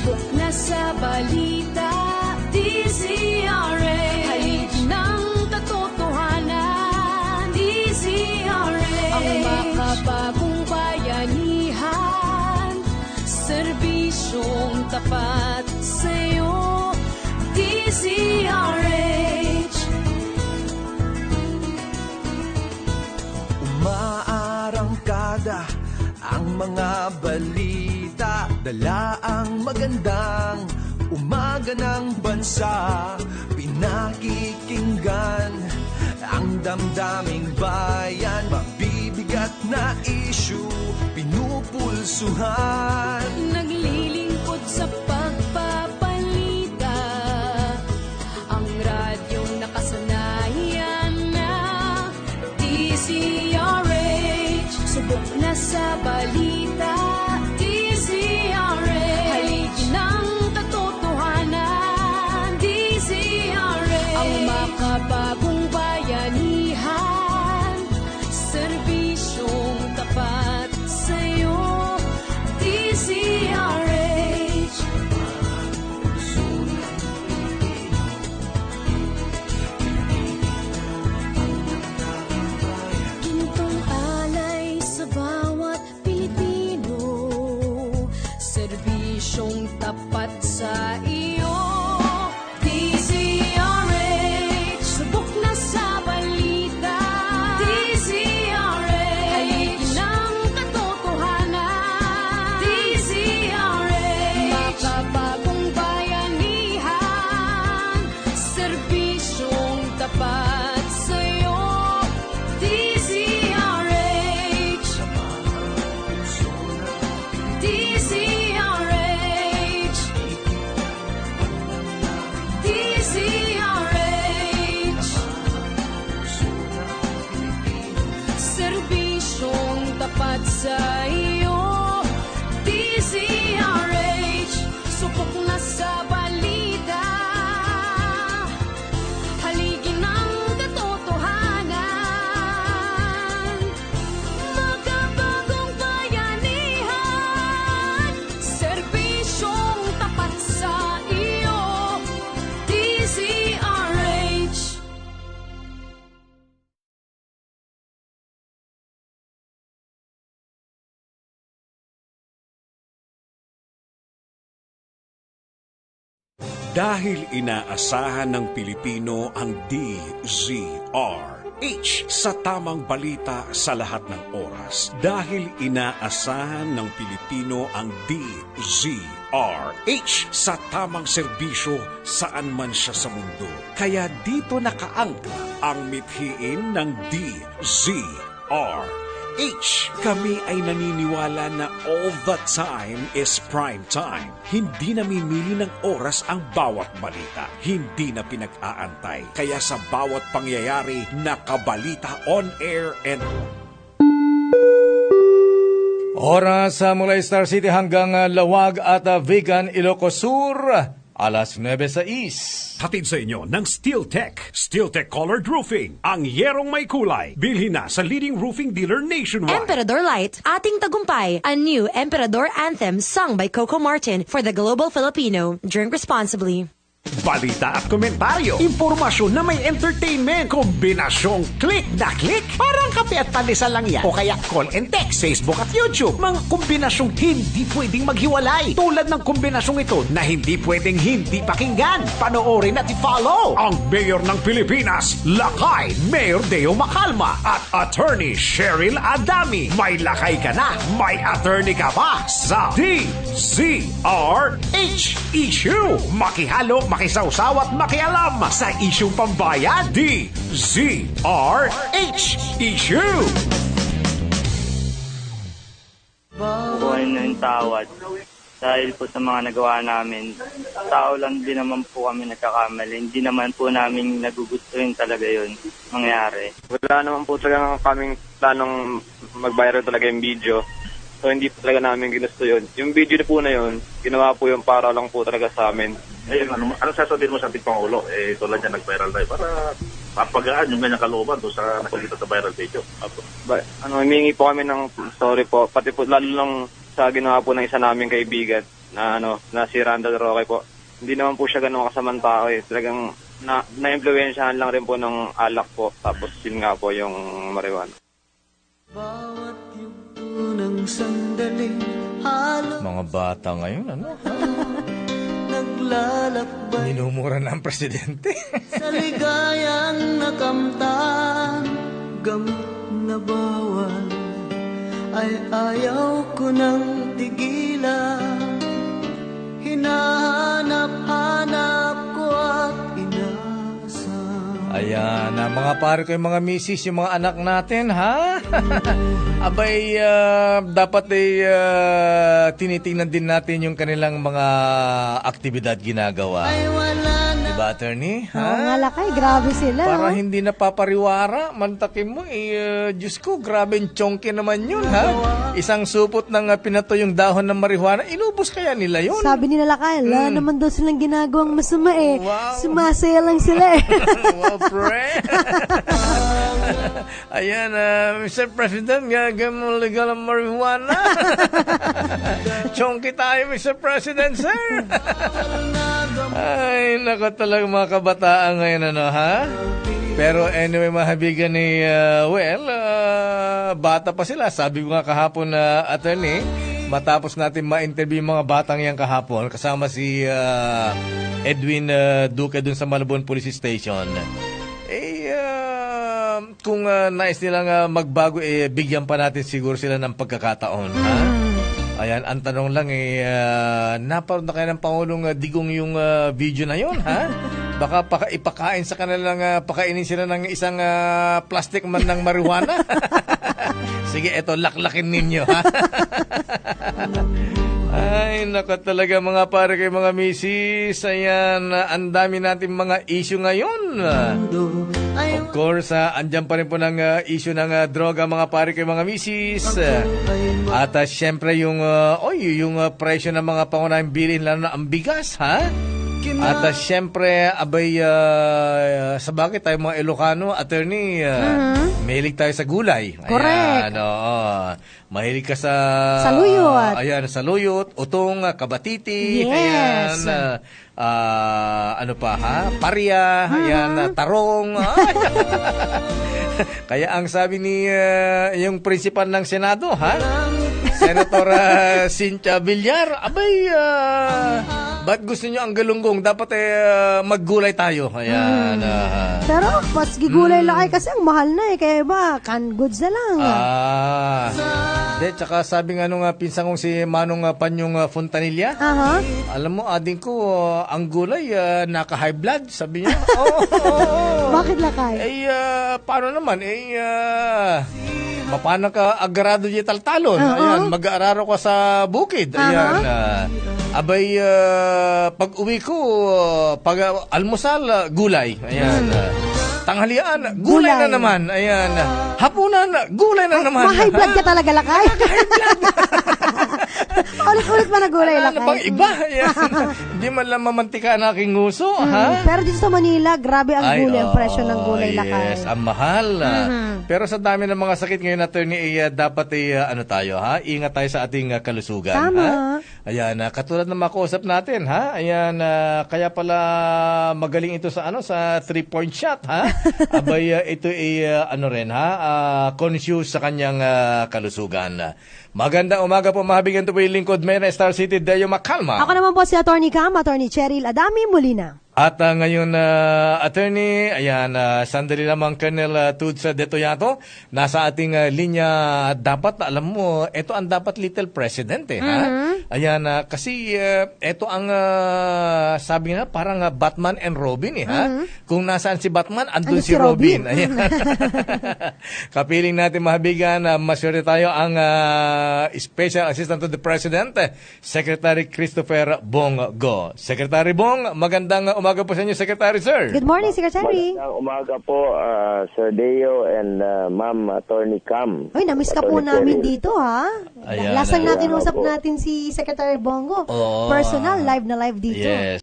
Subok na sa balita, DZRH. Haligi ng katotohanan, DZRH. Ang makabagong bayanihan, serbisyong tapat sa'yo, DZRH. Umaarangkada ang mga balita, dala ang magandang umaga ng bansa. Pinakikinggan ang damdaming bayan, mabibigat na issue, pinupulsuhan. Naglilingkod sa pagpapalita, ang radyong nakasanayan na, DZRH. Subok na sa balita, DZRH. Haligi ng katotohanan, DZRH. Ang makabagong bayanihan, serbisyong tapat sa'yo, DZRH. Gintong alay sa bawat Pilipino, serbisyong tapat sa iyo, DZRH. Subok na sa balita, DZRH. Haligi ng katotohanan, DZRH. Makabagong bayanihan, serbisyong tapat sa'yo, DZRH. DZRH. DZRH. Serbisyong tapat sa iyo, DZRH. Subok na sa balita, haligi ng katotohanan, makabagong bayanihan, serbisyong tapat sa iyo, DZRH. Dahil inaasahan ng Pilipino ang DZRH sa tamang balita sa lahat ng oras. Dahil inaasahan ng Pilipino ang DZRH sa tamang serbisyo saan man siya sa mundo. Kaya dito nakaangka ang mithiin ng DZRH. Kami ay naniniwala na all the time is prime time. Hindi namimili ng oras ang bawat balita. Hindi na pinag-aantay. Kaya sa bawat pangyayari, nakabalita on air and Oras mula Star City hanggang Lawag at Vigan, Ilocos Sur, alas 9:06. hatid sa inyo ng SteelTech. SteelTech Colored Roofing. Ang yerong may kulay. Bilhin na sa leading roofing dealer nationwide. Emperador Light, ating tagumpay. A new Emperador anthem sung by Coco Martin for the global Filipino. Drink responsibly. Balita at komentaryo. Impormasyon na may entertainment. Kombinasyong click na click. Parang kape at pandesal lang yan. O kaya call and text, Facebook at YouTube. Mga kombinasyong hindi pwedeng maghiwalay. Tulad ng kombinasyong ito na hindi pwedeng hindi pakinggan. Panoorin at i-follow. Ang Mayor ng Pilipinas, Lakay Mayor Deo Macalma at Attorney Cheryl Adami. May lakay ka na, may attorney ka pa sa DZRH. Issue. Makihalo, makisawsaw at makialam sa isyong pambayan. DZRH Issue. Buhay na yung tawad. Dahil po sa mga nagawa namin, tao lang din naman po kami nagkakamali. Hindi naman po namin nagugustuhin talaga yun mangyari. Wala naman po talaga kaming planong mag-viral talaga yung video. So hindi talaga namin ginusto yun. Yung video na po na yun, ginawa po yung para lang po talaga sa amin. Eh, ano sasabihin mo sa ating Pangulo? Eh, tulad niya nag-viral tayo para mapagaan yung ganyang kalooban doon sa nakikita sa viral video. Humingi po kami ng sorry po, pati po lalo lang sa ginawa po ng isa naming kaibigan. na si Randall Roque po. Hindi naman po siya ganun kasamang tao eh. Talagang na-influensyahan lang rin po ng alak po. Tapos yun nga po yung marijuana. Mga bata ngayon, ano? Minumura na ang presidente. Sa ligayang nakamtan, gamit na bawal, ay ayaw ko nang tigilan. Hinahanap-hanap ko at inasam. Ayan, mga pare ko, yung mga misis, yung mga anak natin, ha? Abay, dapat tinitingnan din natin yung kanilang mga aktibidad ginagawa. Ay wala na. Diba, attorney? Ha? Oo nga lakay, grabe sila. Para oh. hindi napapariwara, mantakin mo, Diyos ko, grabe yung chonky naman yun, ha? Isang supot ng pinato yung dahon ng marijuana, inubos kaya nila yun? Sabi nila lakay, wala naman daw silang ginagawang masama eh. Wow. Sumasaya lang sila eh. Wow, pre! Ayan, Mr. President, gagawin mo legal ang marijuana. Chonky tayo, Mr. President, sir. Ay, nako talaga mga kabataan ngayon, ano, ha? Pero anyway, mahabigan ni, bata pa sila. Sabi ko nga kahapon na, attorney, matapos natin ma-interview yung mga batang yan kahapon, kasama si Edwin Duque dun sa Malabon Police Station. Kung nais nilang magbago, bigyan pa natin siguro sila ng pagkakataon, ha? Ayan, ang tanong lang naparoon na kayo ng Pangulong Digong yung video na yon, ha? Baka ipakain sa kanilang, pakainin sila ng isang plastic man ng marijuana. Sige, eto, laklakin ninyo, ha? Ay, nako talaga mga pare kay mga misis. Ayan, ang dami natin mga issue ngayon. Of course, andyan pa rin po ng issue ng droga mga pare kay mga misis. At syempre yung presyo ng mga pangunahing bilhin, lalo na ang bigas, ha? At syempre, abay, sa bagay tayo mga Ilocano, attorney, mahilig tayo sa gulay. Correct. Ayan, mahilig ka sa... Saluyot. Ayan, saluyot, utong, kabatiti. Yes. Ayan, ano pa, ha? Parya, ayan, tarong. Kaya ang sabi ni yung principal ng Senado, ha? Senator Cynthia Villar, abay, ba't gusto nyo ang galunggong? Dapat maggulay tayo. Ayan. Pero mas gigulay lakay kasi ang mahal na eh. Kaya ba, canned goods na lang. Tsaka sabi nga nung pinsang kong si Manong Panyong Fontanilla, alam mo, ading ko, ang gulay, naka-high blood, sabi niya. Bakit lakay? Paano naman? Mapana ka agarado di taltalon. Ayan, mag-aararo ka sa bukid. Ayan. Abay, pag uwi ko, pag almusal, gulay. Ayan. Tanghalian, gulay na naman. Ayan. Hapunan, gulay na naman. Ma-high blood ka talaga lakay. Ulit-ulit pa na gulay lakay. Ano bang iba? Ayan. Hindi man lang mamantika ang aking nguso, ha? Pero dito sa Manila, grabe ang gulay, ang presyo ng gulay lakay. Yes, ang mahal. Pero sa dami ng mga sakit ngayon, attorney, dapat ano tayo, ha? Ingat tayo sa ating kalusugan. Tama. Ha? Ayan, katulad ng makausap natin, ha? Ayan, kaya pala magaling ito sa sa 3-point shot, ha? Abay, ito ano rin, ha? Conscious sa kanyang kalusugan. Magandang umaga po, mahabigan to po yung lingkod Mena, Star City, Dayo Makalma. Ako naman po si Attorney Cam, Attorney Cheryl Adami Molina. At ngayon, attorney, ayan, sandali lamang Colonel Tuds Detoyato, nasa ating linya. Dapat, alam mo, ito ang dapat little president, ha? Ayan, kasi ito ang, sabi nga, parang Batman and Robin, ha? Kung nasaan si Batman, andun si Robin. Ayan. Kapiling natin, mahabigan, maswerte tayo ang Special Assistant to the President, Secretary Christopher Bongo. Secretary Bong, magandang umaga po sa inyo, Secretary, sir. Good morning, Secretary. Magandang umaga po, Sir Deo and Ma'am Attorney Cam. Uy, namiss ka po namin dito, ha? Ayan, Lasang natin usap natin si Secretary Bongo. Personal, live na live dito. Yes.